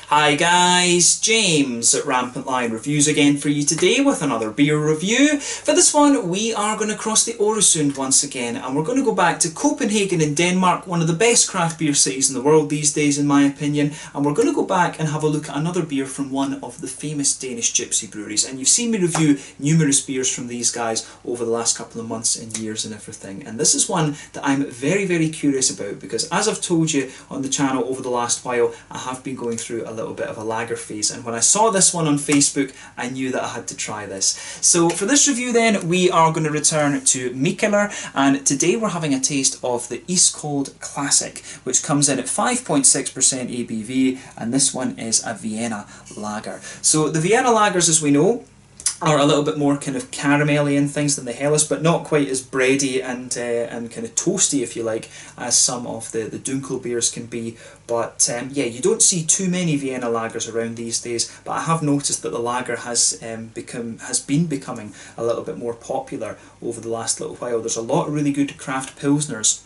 Hi guys, James at Rampant Lion Reviews again for you today with another beer review. For this one we are going to cross the Øresund once again and we're going to go back to Copenhagen in Denmark, one of the best craft beer cities in the world these days in my opinion, and we're going to go back and have a look at another beer from one of the famous Danish gypsy breweries. And you've seen me review numerous beers from these guys over the last couple of months and years and everything, and this is one that I'm very curious about because, as I've told you on the channel over the last while, I have been going through a little bit of a lager phase, and when I saw this one on Facebook I knew that I had to try this. So for this review then we are going to return to Mikkeller, and today we're having a taste of the Iskold Classic, which comes in at 5.6% ABV, and this one is a Vienna lager. So the Vienna lagers, as we know, are a little bit more kind of caramelly and things than the Helles, but not quite as bready and kind of toasty, if you like, as some of the Dunkel beers can be. But yeah, you don't see too many Vienna lagers around these days, but I have noticed that the lager has been becoming a little bit more popular over the last little while. There's a lot of really good craft pilsners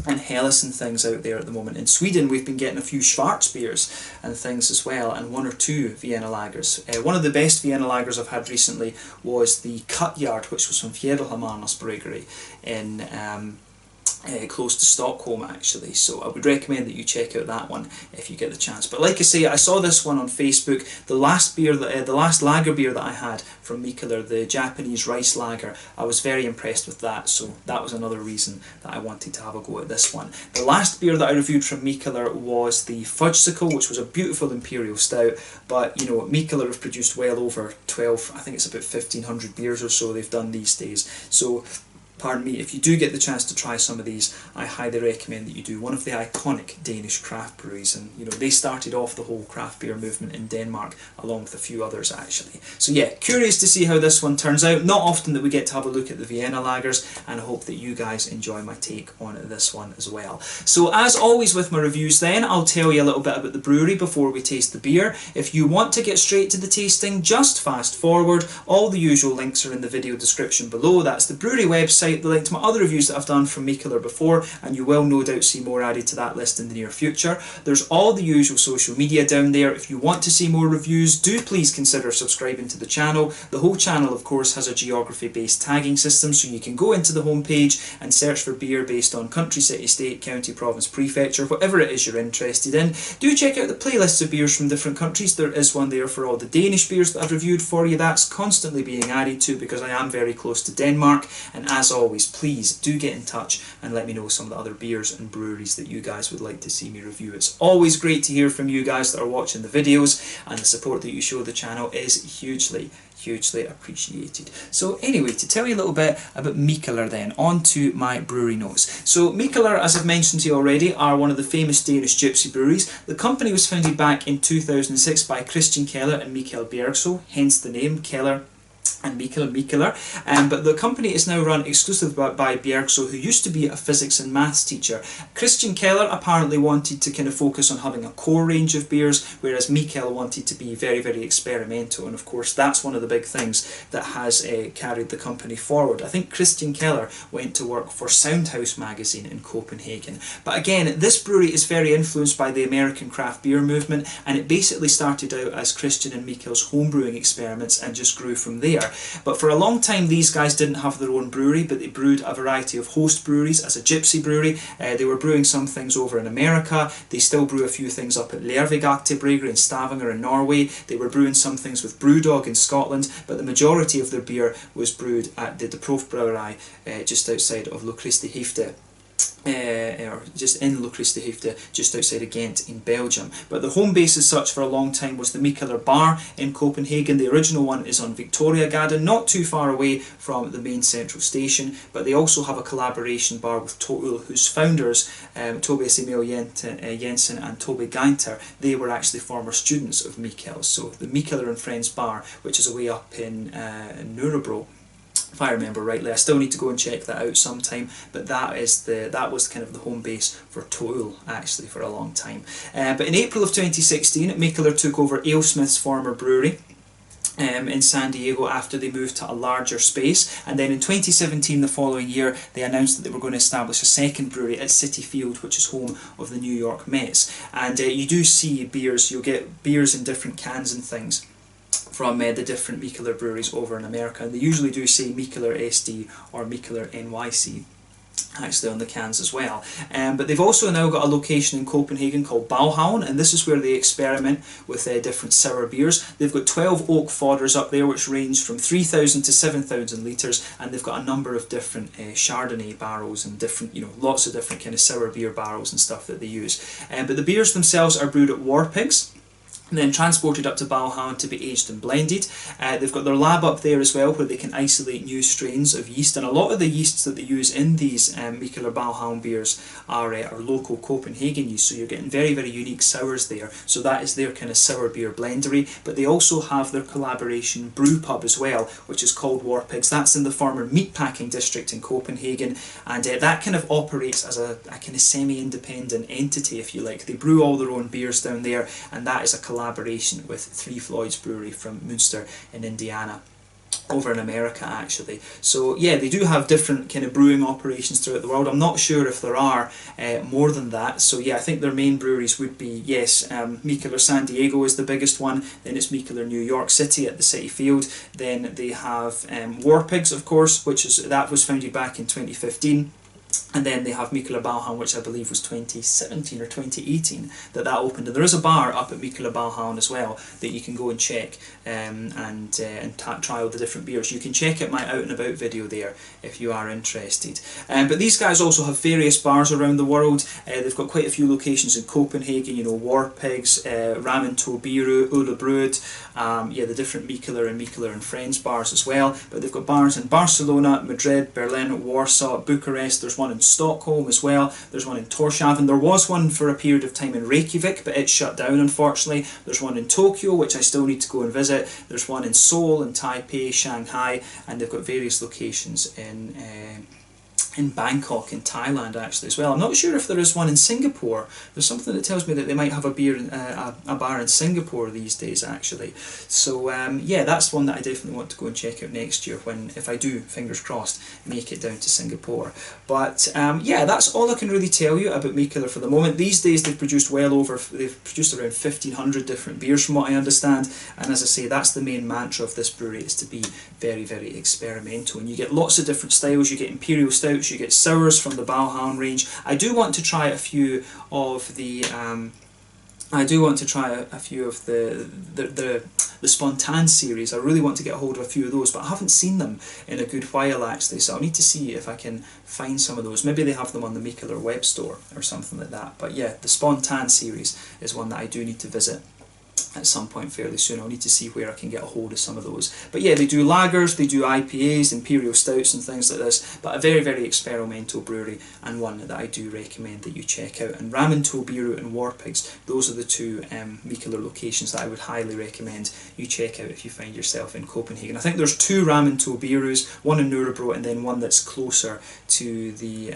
and Helles and things out there at the moment. In Sweden we've been getting a few Schwarz beers and things as well, and one or two Vienna lagers. One of the best Vienna lagers I've had recently was the Cut Yard, which was from Fjäderhammarnas Brewery in close to Stockholm actually, so I would recommend that you check out that one if you get the chance. But like I say, I saw this one on Facebook. The last lager beer that I had from Mikkeller, the Japanese rice lager, I was very impressed with that, so that was another reason that I wanted to have a go at this one. The last beer that I reviewed from Mikkeller was the Fudgesicle, which was a beautiful imperial stout, but you know, Mikkeller have produced well over 12, I think it's about 1500 beers or so they've done these days, so pardon me, if you do get the chance to try some of these, I highly recommend that you do. One of the iconic Danish craft breweries, and you know, they started off the whole craft beer movement in Denmark along with a few others actually. So yeah, curious to see how this one turns out. Not often that we get to have a look at the Vienna lagers, and I hope that you guys enjoy my take on this one as well. So as always with my reviews then, I'll tell you a little bit about the brewery before we taste the beer. If you want to get straight to the tasting, just fast forward. All the usual links are in the video description below. That's the brewery website, the link to my other reviews that I've done from Mikkeller before, and you will no doubt see more added to that list in the near future. There's all the usual social media down there. If you want to see more reviews, do please consider subscribing to the channel. The whole channel of course has a geography based tagging system, so you can go into the homepage and search for beer based on country, city, state, county, province, prefecture, whatever it is you're interested in. Do check out the playlists of beers from different countries. There is one there for all the Danish beers that I've reviewed for you. That's constantly being added to because I am very close to Denmark, and as always, please do get in touch and let me know some of the other beers and breweries that you guys would like to see me review. It's always great to hear from you guys that are watching the videos, and the support that you show the channel is hugely appreciated. So anyway, to tell you a little bit about Mikkeller then, on to my brewery notes. So Mikkeller, as I've mentioned to you already, are one of the famous Danish gypsy breweries. The company was founded back in 2006 by Christian Keller and Mikkel Bjergsø, hence the name Keller and Mikkeller, but the company is now run exclusively by Bjergsø, who used to be a physics and maths teacher. Christian Keller apparently wanted to kind of focus on having a core range of beers, whereas Mikkel wanted to be very experimental, and of course that's one of the big things that has carried the company forward. I think Christian Keller went to work for Soundhouse magazine in Copenhagen. But again, this brewery is very influenced by the American craft beer movement, and it basically started out as Christian and Mikkel's homebrewing experiments and just grew from there. But for a long time these guys didn't have their own brewery, but they brewed a variety of host breweries as a gypsy brewery. They were brewing some things over in America. They still brew a few things up at Lervigakte Brewery in Stavanger in Norway. They were brewing some things with Brewdog in Scotland, but the majority of their beer was brewed at the De Proef Brouwerij just outside of Lochristighefte. Or just in Lochristighefte, just outside of Ghent in Belgium. But the home base as such for a long time was the Mikkeller bar in Copenhagen. The original one is on Victoriagade, not too far away from the main central station, but they also have a collaboration bar with Toul, whose founders, Tobias Emil Jensen and Toby Gainter, they were actually former students of Mikkel. So the Mikkeller and Friends bar, which is away up in Nuremberg, if I remember rightly. I still need to go and check that out sometime, but that was kind of the home base for Toul actually for a long time. But in April of 2016, Mikkeller took over AleSmith's former brewery, in San Diego after they moved to a larger space, and then in 2017, the following year, they announced that they were going to establish a second brewery at Citi Field, which is home of the New York Mets. And you do see beers, you'll get beers in different cans and things from the different Mikkeller breweries over in America, and they usually do say Mikkeller SD or Mikkeller NYC actually on the cans as well. But they've also now got a location in Copenhagen called Balhavn, and this is where they experiment with different sour beers. They've got 12 oak fodders up there, which range from 3,000 to 7,000 litres, and they've got a number of different Chardonnay barrels and different, lots of different kind of sour beer barrels and stuff that they use. But the beers themselves are brewed at Warpigs, and then transported up to Balhavn to be aged and blended. They've got their lab up there as well, where they can isolate new strains of yeast, and a lot of the yeasts that they use in these Mikkeller Balhavn beers are local Copenhagen yeast, so you're getting very, very unique sours there. So that is their kind of sour beer blendery, but they also have their collaboration brew pub as well, which is called Warpigs. That's in the former meatpacking district in Copenhagen, and that kind of operates as a kind of semi-independent entity, if you like. They brew all their own beers down there, and that is a collaboration with Three Floyds Brewery from Munster in Indiana, over in America actually. So yeah, they do have different kind of brewing operations throughout the world. I'm not sure if there are more than that. So yeah, I think their main breweries would be, yes, Mikkeller San Diego is the biggest one, then it's Mikkeller New York City at the Citi Field, then they have Warpigs, of course, that was founded back in 2015. And then they have Mikkeller Balhavn, which I believe was 2017 or 2018 that opened. And there is a bar up at Mikkeller Balhavn as well that you can go and check and try all the different beers. You can check out my Out and About video there if you are interested. But these guys also have various bars around the world. They've got quite a few locations in Copenhagen, Warpigs, RampantLionReviews, Ulla Brood, the different Mikkeller and Friends bars as well. But they've got bars in Barcelona, Madrid, Berlin, Warsaw, Bucharest. There's one in Stockholm as well. There's one in Tórshavn. There was one for a period of time in Reykjavik, but it shut down unfortunately. There's one in Tokyo, which I still need to go and visit. There's one in Seoul and Taipei, Shanghai, and they've got various locations in Bangkok in Thailand actually as well. I'm not sure if there is one in Singapore. There's something that tells me that they might have a bar in Singapore these days actually. So yeah, that's one that I definitely want to go and check out next year if I do, fingers crossed, make it down to Singapore. But yeah, that's all I can really tell you about Mikkeller for the moment. These days they've produced around 1,500 different beers from what I understand, and as I say, that's the main mantra of this brewery, is to be very, very experimental. And you get lots of different styles. You get imperial stouts, you get sours from the Balhavn range. I do want to try a few of the the Spontan series. I really want to get a hold of a few of those, but I haven't seen them in a good while actually, so I'll need to see if I can find some of those. Maybe they have them on the Mikkeller web store or something like that. But yeah, the Spontan series is one that I do need to visit at some point fairly soon. I'll need to see where I can get a hold of some of those. But yeah, they do lagers, they do IPAs, imperial stouts and things like this, but a very, very experimental brewery, and one that I do recommend that you check out. And RampantLionReviews and Warpigs, those are the two Mikkeller locations that I would highly recommend you check out if you find yourself in Copenhagen. I think there's two RampantLionReviews, one in Nørrebro and then one that's closer to the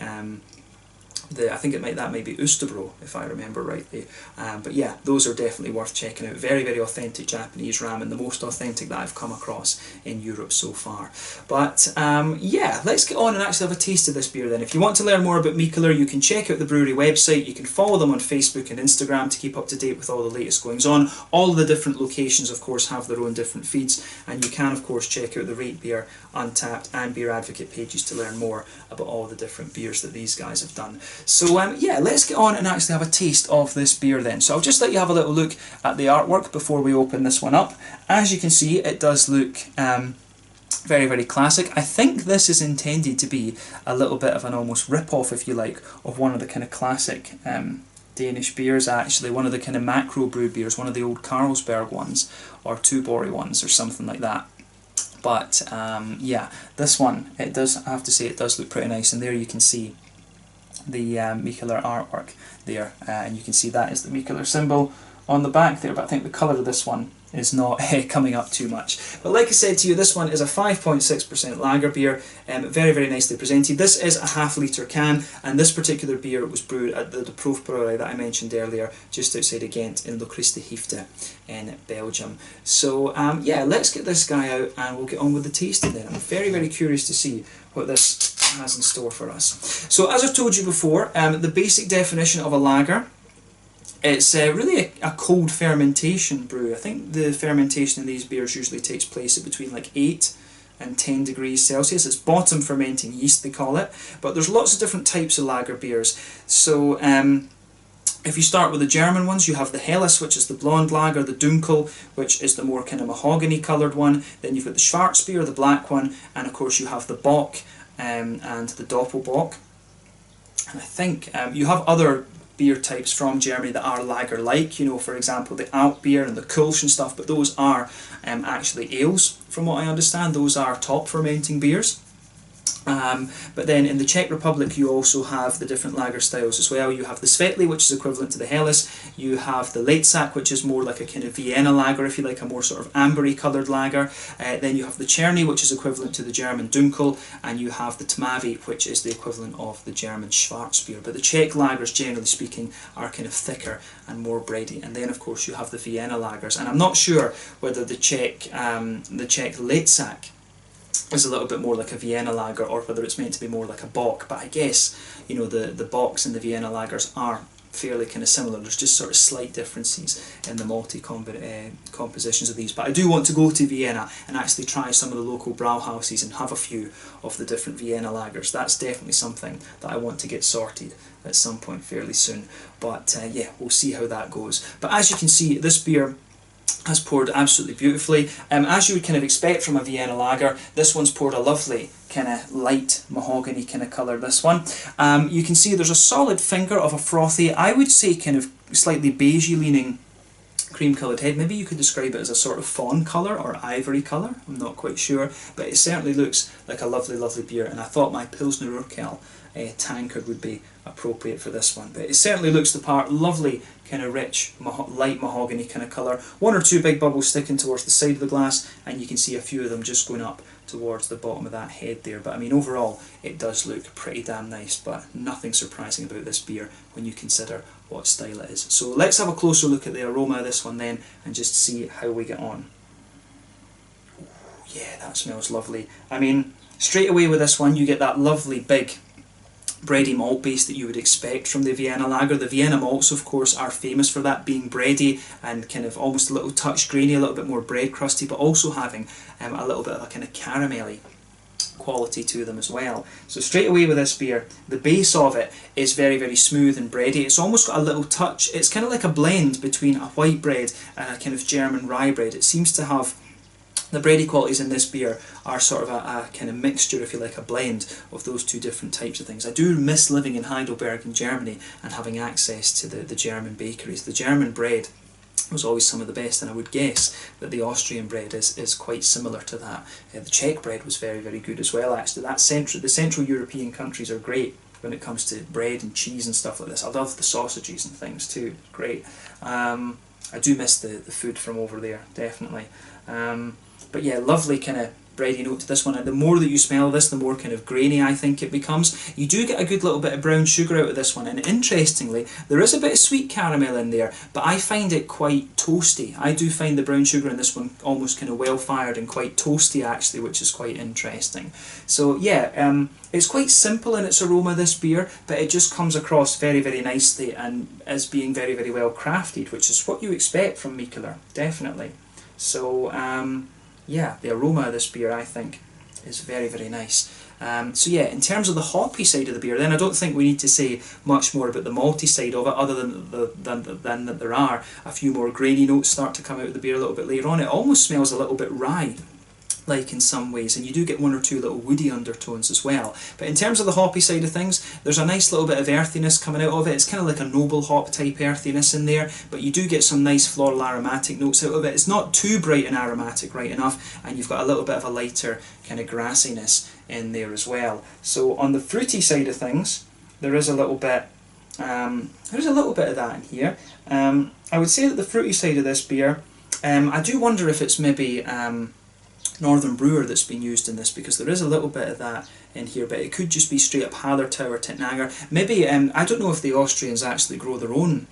I think that might be Østerbro, if I remember rightly. But yeah, those are definitely worth checking out. Very, very authentic Japanese ramen, the most authentic that I've come across in Europe so far. But yeah, let's get on and actually have a taste of this beer then. If you want to learn more about Mikkeller, you can check out the brewery website. You can follow them on Facebook and Instagram to keep up to date with all the latest goings on. All the different locations, of course, have their own different feeds, and you can, of course, check out the Rate Beer, Untappd and Beer Advocate pages to learn more about all the different beers that these guys have done. So yeah, let's get on and actually have a taste of this beer then. So I'll just let you have a little look at the artwork before we open this one up. As you can see, it does look very, very classic. I think this is intended to be a little bit of an almost rip-off, if you like, of one of the kind of classic Danish beers actually, one of the kind of macro brewed beers, one of the old Carlsberg ones, or Tuborg ones, or something like that. But yeah, this one, I have to say, it does look pretty nice, and there you can see the Mikkeller artwork there, and you can see that is the Mikkeller symbol on the back there. But I think the colour of this one is not coming up too much. But like I said to you, this one is a 5.6% lager beer, very, very nicely presented. This is a half-litre can, and this particular beer was brewed at the Proefbrouwerij that I mentioned earlier, just outside of Ghent in Locriste in Belgium. So yeah, let's get this guy out and we'll get on with the tasting then. I'm very, very curious to see what this has in store for us. So as I've told you before, the basic definition of a lager, it's really a cold fermentation brew. I think the fermentation in these beers usually takes place at between like 8 and 10 degrees Celsius. It's bottom fermenting yeast, they call it. But there's lots of different types of lager beers. So if you start with the German ones, you have the Helles, which is the blonde lager, the Dunkel, which is the more kind of mahogany coloured one. Then you've got the Schwarzbier, the black one, and of course you have the Bock and the Doppelbock. And I think you have other beer types from Germany that are lager-like, you know, for example the Alt beer and the Kölsch and stuff, but those are actually ales, from what I understand. Those are top fermenting beers. But then in the Czech Republic you also have the different lager styles as well. You have the Svetli, which is equivalent to the Helles. You have the Leitzak, which is more like a kind of Vienna lager, if you like, a more sort of ambery coloured lager. Then you have the Czerny, which is equivalent to the German Dunkel, and you have the Tmawy, which is the equivalent of the German Schwarzbier. But the Czech lagers, generally speaking, are kind of thicker and more bready. And then of course you have the Vienna lagers, and I'm not sure whether the Czech Leitzak is a little bit more like a Vienna lager or whether it's meant to be more like a Bock, but I guess, you know, the Bocks and the Vienna lagers are fairly kind of similar. There's just sort of slight differences in the malty compositions of these. But I do want to go to Vienna and actually try some of the local brauhouses and have a few of the different Vienna lagers. That's definitely something that I want to get sorted at some point fairly soon. But yeah, we'll see how that goes. But as you can see, this beer has poured absolutely beautifully. As you would kind of expect from a Vienna lager, this one's poured a lovely kind of light mahogany kind of colour, this one. You can see there's a solid finger of a frothy, I would say kind of slightly beigey leaning cream coloured head. Maybe you could describe it as a sort of fawn colour or ivory colour, I'm not quite sure, but it certainly looks like a lovely, lovely beer, and I thought my Pilsner Urquell tankard would be appropriate for this one. But it certainly looks the part. Lovely kind of rich light mahogany kind of colour. One or two big bubbles sticking towards the side of the glass, and you can see a few of them just going up towards the bottom of that head there. But I mean, overall it does look pretty damn nice, but nothing surprising about this beer when you consider what style it is. So let's have a closer look at the aroma of this one then and just see how we get on. Ooh, yeah, that smells lovely. I mean, straight away with this one you get that lovely big bready malt base that you would expect from the Vienna lager. The Vienna malts, of course, are famous for that, being bready and kind of almost a little touch grainy, a little bit more bread crusty, but also having a little bit of a kind of caramelly quality to them as well. So straight away with this beer, the base of it is very, very smooth and bready. It's almost got a little touch, it's kind of like a blend between a white bread and a kind of German rye bread. It seems to have, the bready qualities in this beer are sort of a kind of mixture, if you like, a blend of those two different types of things. I do miss living in Heidelberg in Germany and having access to the German bakeries. The German bread was always some of the best, and I would guess that the Austrian bread is quite similar to that. The Czech bread was very, very good as well, actually. The Central European countries are great when it comes to bread and cheese and stuff like this. I love the sausages and things too, great. I do miss the food from over there, definitely. But yeah, lovely kind of bready note to this one. And the more that you smell this, the more kind of grainy I think it becomes. You do get a good little bit of brown sugar out of this one, and interestingly, there is a bit of sweet caramel in there, but I find it quite toasty. I do find the brown sugar in this one almost kind of well-fired and quite toasty actually, which is quite interesting. So yeah, it's quite simple in its aroma, this beer, but it just comes across very, very nicely and as being very, very well crafted, which is what you expect from Mikkeller, definitely. So yeah, the aroma of this beer I think is very, very nice. So yeah, in terms of the hoppy side of the beer, then I don't think we need to say much more about the malty side of it, other than that there are a few more grainy notes start to come out of the beer a little bit later on. It almost smells a little bit rye, like in some ways, and you do get one or two little woody undertones as well. But in terms of the hoppy side of things, there's a nice little bit of earthiness coming out of it. It's kind of like a noble hop type earthiness in there, but you do get some nice floral aromatic notes out of it. It's not too bright and aromatic right enough, and you've got a little bit of a lighter kind of grassiness in there as well. So on the fruity side of things, there is a little bit of that in here. I would say that the fruity side of this beer I do wonder if it's maybe Northern Brewer that's been used in this, because there is a little bit of that in here, but it could just be straight up Hallertau or Tittnanger. Maybe, I don't know if the Austrians actually grow their own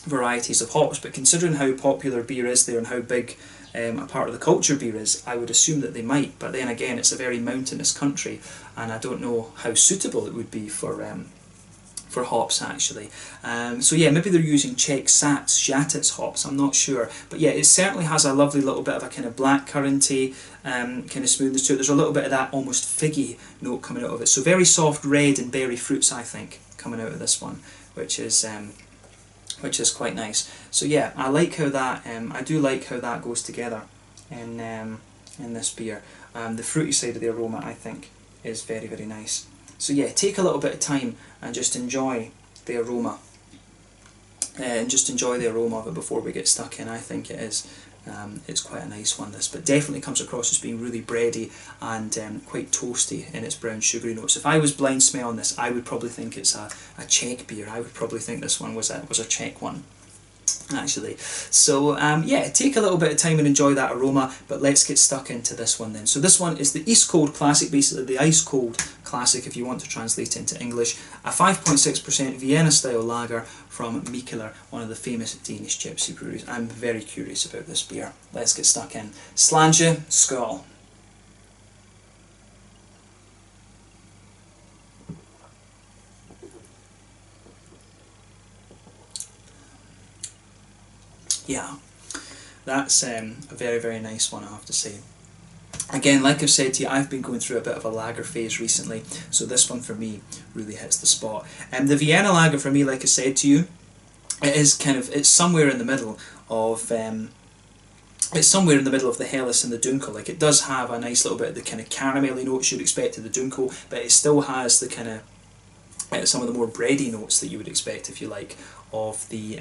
varieties of hops, but considering how popular beer is there and how big a part of the culture beer is, I would assume that they might. But then again, it's a very mountainous country, and I don't know how suitable it would be for hops actually. So yeah, maybe they're using Czech Sats, Žatec hops, I'm not sure. But yeah, it certainly has a lovely little bit of a kind of blackcurranty kind of smoothness to it. There's a little bit of that almost figgy note coming out of it. So very soft red and berry fruits, I think, coming out of this one, which is quite nice. So yeah, I like how that, I do like how that goes together in this beer. The fruity side of the aroma, I think, is very, very nice. So yeah, take a little bit of time and just enjoy the aroma. And just enjoy the aroma of it before we get stuck in. I think it is. It's quite a nice one, this, but definitely comes across as being really bready and quite toasty in its brown sugary notes. If I was blind smelling this, I would probably think it's a Czech beer. I would probably think this one was a Czech one, actually. So yeah, take a little bit of time and enjoy that aroma, but let's get stuck into this one then. So this one is the Iskold Classic, basically the ice cold classic if you want to translate it into English. A 5.6% Vienna style lager from Mikkeller, one of the famous Danish gypsy breweries. I'm very curious about this beer. Let's get stuck in. Slange, skål. Yeah, that's a very, very nice one, I have to say. Again, like I've said to you, I've been going through a bit of a lager phase recently, so this one for me really hits the spot. The Vienna lager for me, like I said to you, it's somewhere in the middle of it's somewhere in the middle of the Helles and the Dunkel. Like, it does have a nice little bit of the kind of caramelly notes you'd expect of the Dunkel, but it still has the kind of some of the more bready notes that you would expect, if you like, of the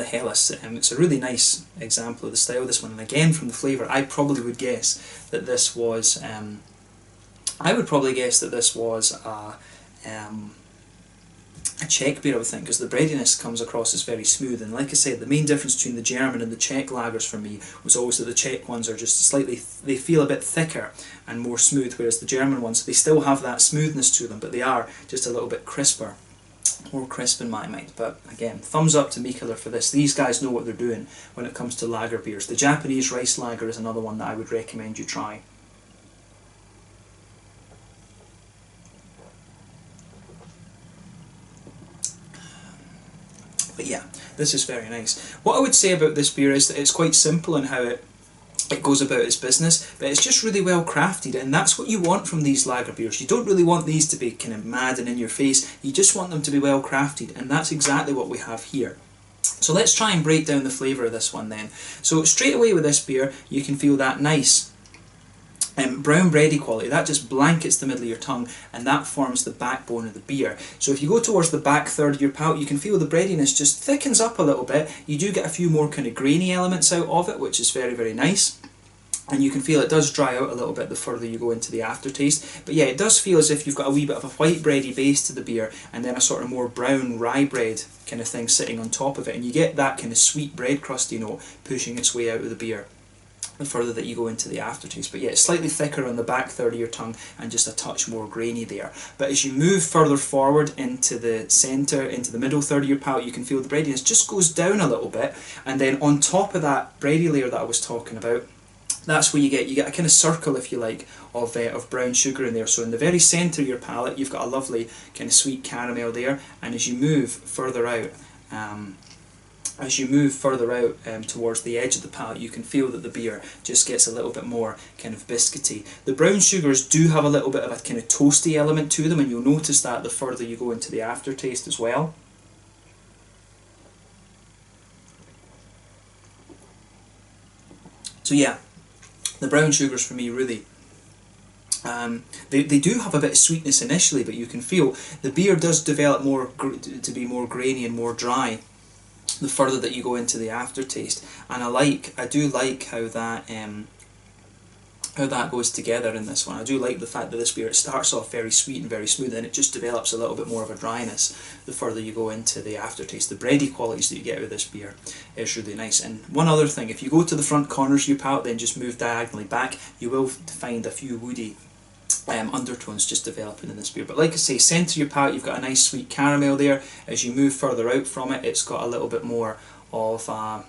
Helles. It's a really nice example of the style of this one, and again from the flavour, I probably would guess that this was a Czech beer, I would think, because the breadiness comes across as very smooth. And like I said, the main difference between the German and the Czech lagers for me was always that the Czech ones are just slightly, they feel a bit thicker and more smooth, whereas the German ones, they still have that smoothness to them, but they are just a little bit crisper. More crisp in my mind. But again, thumbs up to Mikkeller for this. These guys know what they're doing when it comes to lager beers. The Japanese rice lager is another one that I would recommend you try. But yeah, this is very nice. What I would say about this beer is that it's quite simple in how it goes about its business, but it's just really well crafted, and that's what you want from these lager beers. You don't really want these to be kind of mad and in your face, you just want them to be well crafted, and that's exactly what we have here. So let's try and break down the flavour of this one then. So straight away with this beer, you can feel that nice brown bready quality. That just blankets the middle of your tongue, and that forms the backbone of the beer. So if you go towards the back third of your palate, you can feel the breadiness just thickens up a little bit. You do get a few more kind of grainy elements out of it, which is very, very nice. And you can feel it does dry out a little bit the further you go into the aftertaste. But yeah, it does feel as if you've got a wee bit of a white bready base to the beer, and then a sort of more brown rye bread kind of thing sitting on top of it. And you get that kind of sweet bread crusty note pushing its way out of the beer the further that you go into the aftertaste. But yeah, it's slightly thicker on the back third of your tongue and just a touch more grainy there. But as you move further forward into the centre, into the middle third of your palate, you can feel the breadiness just goes down a little bit, and then on top of that bready layer that I was talking about, that's where you get a kind of circle, if you like, of brown sugar in there. So in the very centre of your palate, you've got a lovely kind of sweet caramel there, and as you move further out, towards the edge of the palate, you can feel that the beer just gets a little bit more kind of biscuity. The brown sugars do have a little bit of a kind of toasty element to them, and you'll notice that the further you go into the aftertaste as well. So yeah, the brown sugars for me really, they do have a bit of sweetness initially, but you can feel the beer does develop more to be more grainy and more dry the further that you go into the aftertaste. And I do like how that how that goes together in this one. I do like the fact that this beer, it starts off very sweet and very smooth, and it just develops a little bit more of a dryness the further you go into the aftertaste. The bready qualities that you get with this beer is really nice. And one other thing, if you go to the front corners of your palate, then just move diagonally back, you will find a few woody undertones just developing in this beer. But like I say, centre of your palate, you've got a nice sweet caramel there. As you move further out from it, it's got a little bit more of a,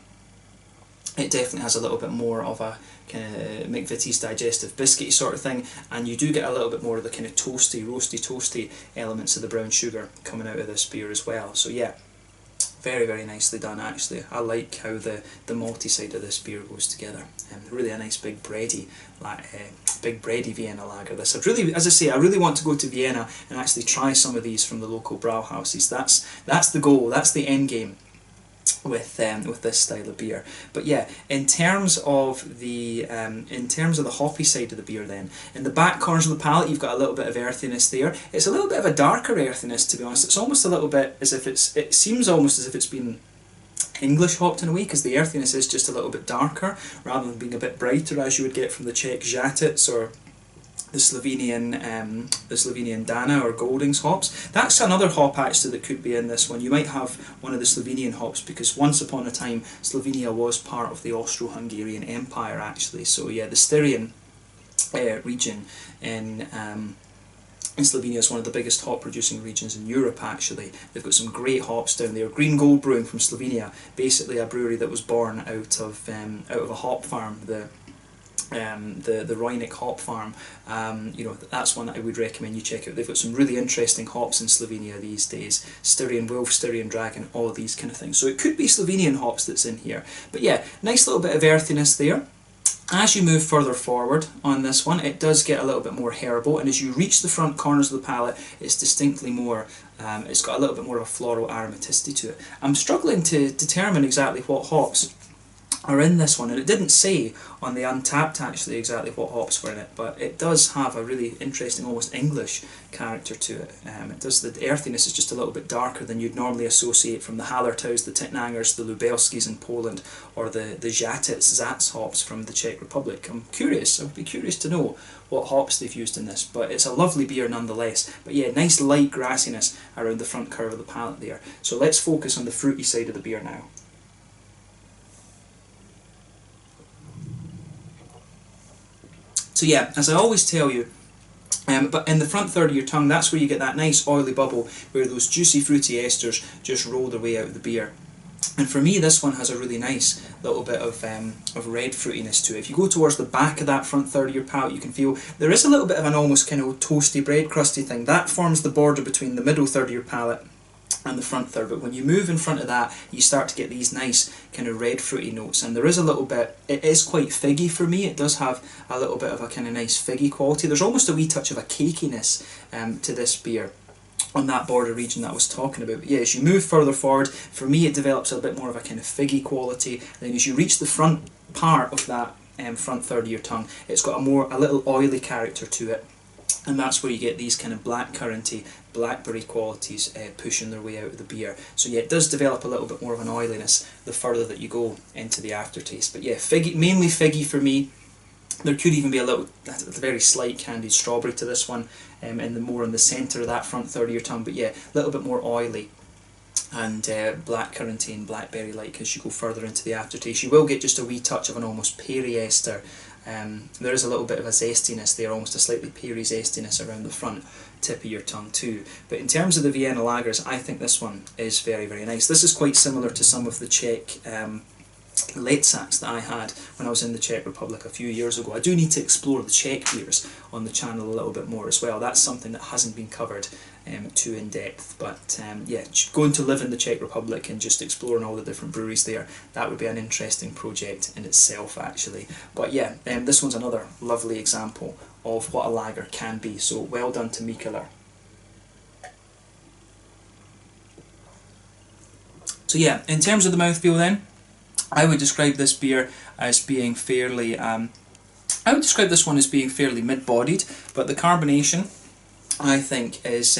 it definitely has a little bit more of a kind of McVitie's digestive biscuity sort of thing, and you do get a little bit more of the kind of toasty, toasty elements of the brown sugar coming out of this beer as well. So yeah, very, very nicely done actually. I like how the malty side of this beer goes together. Really a nice big bready, big bready Vienna lager. This, as I say, I really want to go to Vienna and actually try some of these from the local brauhouses. That's the goal. That's the end game with this style of beer. But yeah, in terms of the hoppy side of the beer, then in the back corners of the palate, you've got a little bit of earthiness there. It's a little bit of a darker earthiness, to be honest. It's almost a little bit as if it seems almost as if it's been English hopped in a way, because the earthiness is just a little bit darker rather than being a bit brighter as you would get from the Czech Žatec or the Slovenian Dana or Goldings hops. That's another hop actually that could be in this one. You might have one of the Slovenian hops, because once upon a time Slovenia was part of the Austro-Hungarian Empire actually. So yeah, the Styrian region in Slovenia is one of the biggest hop producing regions in Europe actually. They've got some great hops down there. Green Gold Brewing from Slovenia, basically a brewery that was born out of a hop farm, the Rojnik hop farm. You know, that's one that I would recommend you check out. They've got some really interesting hops in Slovenia these days. Styrian Wolf, Styrian Dragon, all of these kind of things. So it could be Slovenian hops that's in here. But yeah, nice little bit of earthiness there. As you move further forward on this one, it does get a little bit more herbal, and as you reach the front corners of the palate, it's distinctly more, it's got a little bit more of a floral aromaticity to it. I'm struggling to determine exactly what hops are in this one, and it didn't say on the Untappd actually exactly what hops were in it, but it does have a really interesting, almost English character to it. The earthiness is just a little bit darker than you'd normally associate from the Hallertaus, the Titnagers, the Lubelskis in Poland, or the Žatec hops from the Czech Republic. I'd be curious to know what hops they've used in this, but it's a lovely beer nonetheless. But yeah, nice light grassiness around the front curve of the palate there. So let's focus on the fruity side of the beer now. So yeah, as I always tell you, but in the front third of your tongue, that's where you get that nice oily bubble where those juicy fruity esters just roll their way out of the beer. And for me, this one has a really nice little bit of red fruitiness to it. If you go towards the back of that front third of your palate, you can feel there is a little bit of an almost kind of toasty bread crusty thing. That forms the border between the middle third of your palate and the front third, but when you move in front of that, you start to get these nice kind of red fruity notes, and there is a little bit, it is quite figgy for me. It does have a little bit of a kind of nice figgy quality. There's almost a wee touch of a cakiness to this beer on that border region that I was talking about. But yeah, as you move further forward, for me it develops a bit more of a kind of figgy quality, and then as you reach the front part of that front third of your tongue, it's got a little oily character to it. And that's where you get these kind of blackcurranty, blackberry qualities pushing their way out of the beer. So yeah, it does develop a little bit more of an oiliness the further that you go into the aftertaste. But yeah, figgy, mainly figgy for me. There could even be a very slight candied strawberry to this one, more in the centre of that front third of your tongue. But yeah, a little bit more oily and blackcurranty and blackberry-like as you go further into the aftertaste. You will get just a wee touch of an almost peary ester. There is a little bit of a zestiness there, almost a slightly peary zestiness around the front tip of your tongue too. But in terms of the Vienna lagers, I think this one is very, very nice. This is quite similar to some of the Czech Letzaks that I had when I was in the Czech Republic a few years ago. I do need to explore the Czech beers on the channel a little bit more as well. That's something that hasn't been covered too in depth. But yeah, going to live in the Czech Republic and just exploring all the different breweries there, that would be an interesting project in itself actually. But yeah, this one's another lovely example of what a lager can be. So well done to Mikkeller. So yeah, in terms of the mouthfeel then, I would describe this beer as being fairly, I would describe this one as being fairly mid-bodied, but the carbonation, I think, is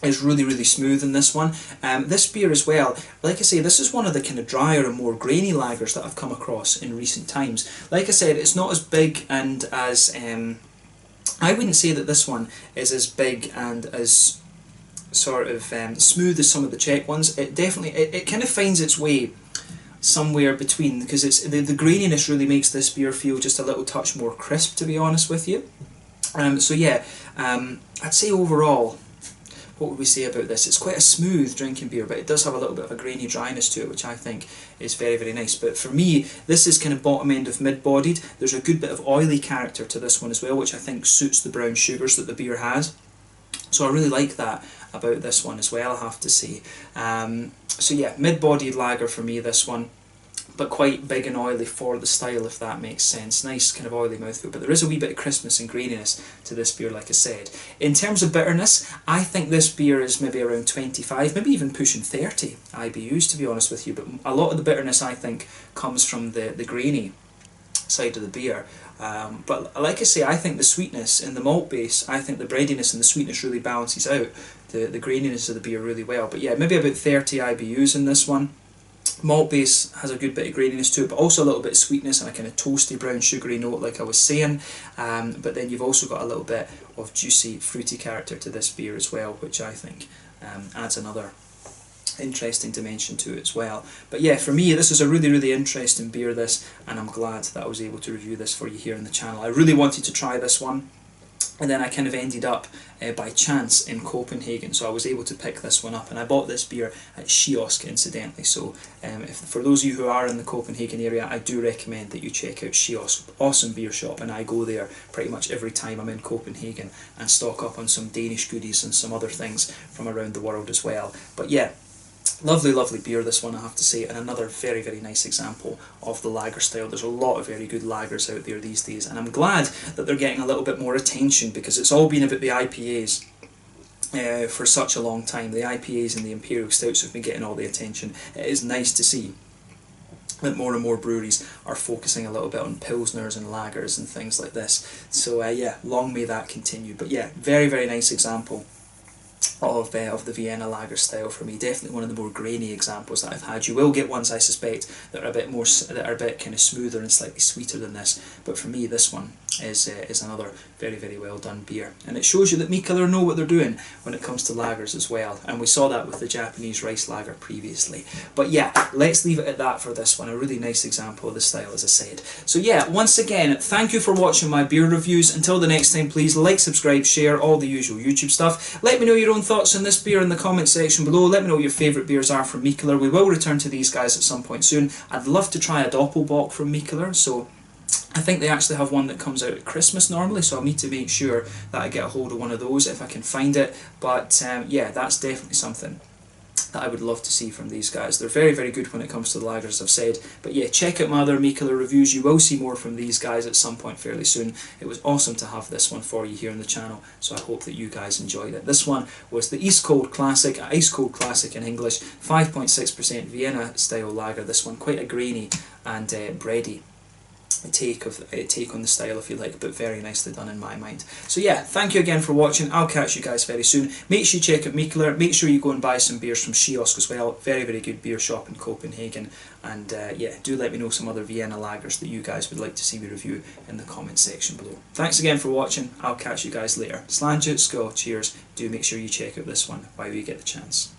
is really, really smooth in this one. This beer as well, like I say, this is one of the kind of drier and more grainy lagers that I've come across in recent times. Like I said, it's not as big and as, I wouldn't say that this one is as big and as sort of smooth as some of the Czech ones. It definitely, it kind of finds its way somewhere between, because it's the graininess really makes this beer feel just a little touch more crisp, to be honest with you. So yeah, I'd say overall, what would we say about this? It's quite a smooth drinking beer, but it does have a little bit of a grainy dryness to it, which I think is very, very nice. But for me, this is kind of bottom end of mid-bodied. There's a good bit of oily character to this one as well, which I think suits the brown sugars that the beer has. So I really like that about this one as well, I have to say. So yeah, mid-bodied lager for me, this one, but quite big and oily for the style, if that makes sense. Nice kind of oily mouthfeel, but there is a wee bit of crispness and graininess to this beer, like I said. In terms of bitterness, I think this beer is maybe around 25, maybe even pushing 30 IBUs, to be honest with you, but a lot of the bitterness, I think, comes from the grainy side of the beer. But like I say, I think the sweetness in the malt base, I think the breadiness and the sweetness really balances out the graininess of the beer really well. But yeah, maybe about 30 IBUs in this one. Malt base has a good bit of graininess to it, but also a little bit of sweetness and a kind of toasty brown sugary note, like I was saying. But then you've also got a little bit of juicy fruity character to this beer as well, which I think adds another interesting dimension to it as well. But yeah, for me, this is a really, really interesting beer, this, and I'm glad that I was able to review this for you here on the channel. I really wanted to try this one, and then I kind of ended up by chance in Copenhagen, so I was able to pick this one up, and I bought this beer at Kiosk, incidentally. So for those of you who are in the Copenhagen area, I do recommend that you check out Kiosk. Awesome beer shop, and I go there pretty much every time I'm in Copenhagen and stock up on some Danish goodies and some other things from around the world as well. But yeah, lovely, lovely beer, this one, I have to say, and another very, very nice example of the lager style. There's a lot of very good lagers out there these days, and I'm glad that they're getting a little bit more attention, because it's all been about the IPAs for such a long time. The IPAs and the Imperial Stouts have been getting all the attention. It is nice to see that more and more breweries are focusing a little bit on pilsners and lagers and things like this. So yeah, long may that continue. But yeah, very, very nice example of the Vienna lager style for me. Definitely one of the more grainy examples that I've had. You will get ones, I suspect, that are a bit more, that are a bit kind of smoother and slightly sweeter than this. But for me, this one is another very, very well done beer, and it shows you that Mikkeller know what they're doing when it comes to lagers as well. And we saw that with the Japanese rice lager previously. But yeah, let's leave it at that for this one. A really nice example of the style, as I said. So yeah, once again, thank you for watching my beer reviews. Until the next time, please like, subscribe, share, all the usual YouTube stuff. Let me know your own thoughts on this beer in the comment section below. Let me know what your favourite beers are from Mikkeller. We will return to these guys at some point soon. I'd love to try a Doppelbock from Mikkeller, so I think they actually have one that comes out at Christmas normally, so I'll need to make sure that I get a hold of one of those if I can find it. But yeah, that's definitely something that I would love to see from these guys. They're very, very good when it comes to the lagers, I've said. But yeah, check out my other Mikkeller reviews. You will see more from these guys at some point fairly soon. It was awesome to have this one for you here on the channel, so I hope that you guys enjoyed it. This one was the Iskold Classic, Iskold Classic in English, 5.6% Vienna style lager. This one quite a grainy and bready take on the style, if you like, but very nicely done in my mind. So yeah, thank you again for watching. I'll catch you guys very soon. Make sure you check out Mikkeller. Make sure you go and buy some beers from Kiosk as well. Very, very good beer shop in Copenhagen. And yeah, do let me know some other Vienna lagers that you guys would like to see me review in the comment section below. Thanks again for watching. I'll catch you guys later. Sláinte, skål, cheers. Do make sure you check out this one while you get the chance.